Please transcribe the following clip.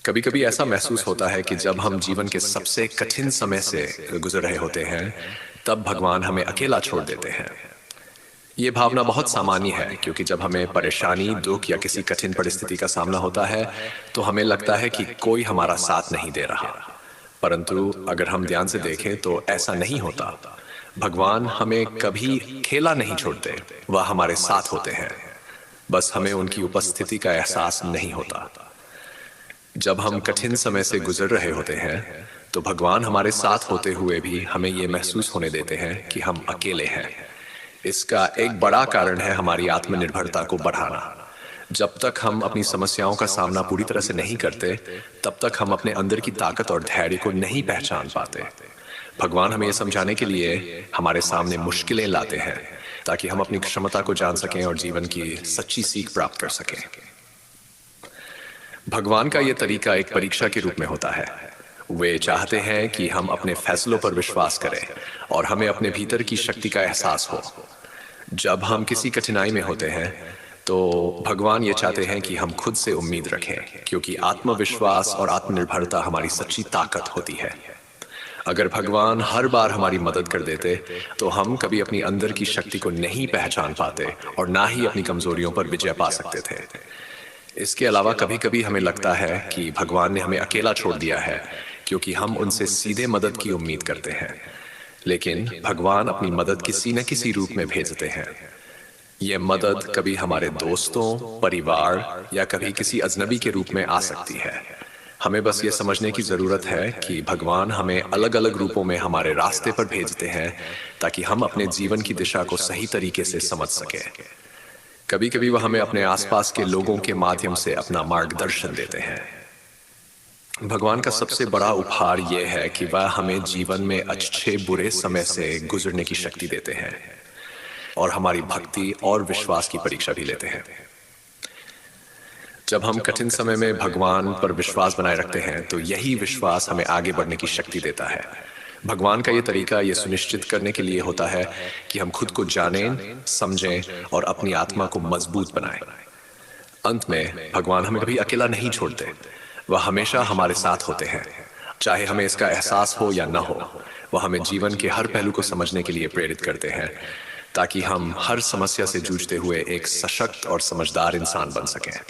कभी कभी ऐसा महसूस होता है कि जब हम जीवन के सबसे कठिन समय से गुजर रहे होते हैं, तब भगवान हमें अकेला छोड़ देते हैं। ये भावना बहुत सामान्य है, क्योंकि जब हमें परेशानी, दुख या किसी कठिन परिस्थिति का सामना होता है, तो हमें लगता है कि कोई हमारा साथ नहीं दे रहा। परंतु अगर हम ध्यान से देखें तो ऐसा नहीं होता। भगवान हमें कभी अकेला नहीं छोड़ते, वह हमारे साथ होते हैं। बस हमें उनकी उपस्थिति का एहसास नहीं होता। जब हम कठिन समय से गुजर रहे होते हैं, तो भगवान हमारे साथ होते हुए भी हमें ये महसूस होने देते हैं कि हम अकेले हैं। इसका एक बड़ा कारण है हमारी आत्मनिर्भरता को बढ़ाना। जब तक हम अपनी समस्याओं का सामना पूरी तरह से नहीं करते, तब तक हम अपने अंदर की ताकत और धैर्य को नहीं पहचान पाते। भगवान हमें यह समझाने के लिए हमारे सामने मुश्किलें लाते हैं, ताकि हम अपनी क्षमता को जान सकें और जीवन की सच्ची सीख प्राप्त कर सकें। भगवान का यह तरीका एक परीक्षा के रूप में होता है। वे चाहते हैं कि हम अपने फैसलों पर विश्वास करें और हमें अपने भीतर की शक्ति का एहसास हो। जब हम किसी कठिनाई में होते हैं, तो भगवान ये चाहते हैं कि हम खुद से उम्मीद रखें, क्योंकि आत्मविश्वास और आत्मनिर्भरता हमारी सच्ची ताकत होती है। अगर भगवान हर बार हमारी मदद कर देते, तो हम कभी अपनी अंदर की शक्ति को नहीं पहचान पाते और ना ही अपनी कमजोरियों पर विजय पा सकते थे। इसके अलावा कभी कभी हमें लगता है कि भगवान ने हमें अकेला छोड़ दिया है, क्योंकि हम उनसे सीधे मदद की उम्मीद करते हैं। लेकिन भगवान अपनी मदद किसी न किसी रूप में भेजते हैं। यह मदद कभी हमारे दोस्तों, परिवार या कभी किसी अजनबी के रूप में आ सकती है। हमें बस ये समझने की जरूरत है कि भगवान हमें अलग अलग रूपों में हमारे रास्ते पर भेजते हैं, ताकि हम अपने जीवन की दिशा को सही तरीके से समझ सकें। कभी कभी वह हमें अपने आसपास के लोगों के माध्यम से अपना मार्गदर्शन देते हैं। भगवान का सबसे बड़ा उपहार यह है कि वह हमें जीवन में अच्छे बुरे समय से गुजरने की शक्ति देते हैं और हमारी भक्ति और विश्वास की परीक्षा भी लेते हैं। जब हम कठिन समय में भगवान पर विश्वास बनाए रखते हैं, तो यही विश्वास हमें आगे बढ़ने की शक्ति देता है। भगवान का ये तरीका ये सुनिश्चित करने के लिए होता है कि हम खुद को जानें, समझें और अपनी आत्मा को मजबूत बनाएं। अंत में भगवान हमें कभी अकेला नहीं छोड़ते। वह हमेशा हमारे साथ होते हैं, चाहे हमें इसका एहसास हो या न हो। वह हमें जीवन के हर पहलू को समझने के लिए प्रेरित करते हैं, ताकि हम हर समस्या से जूझते हुए एक सशक्त और समझदार इंसान बन सकें।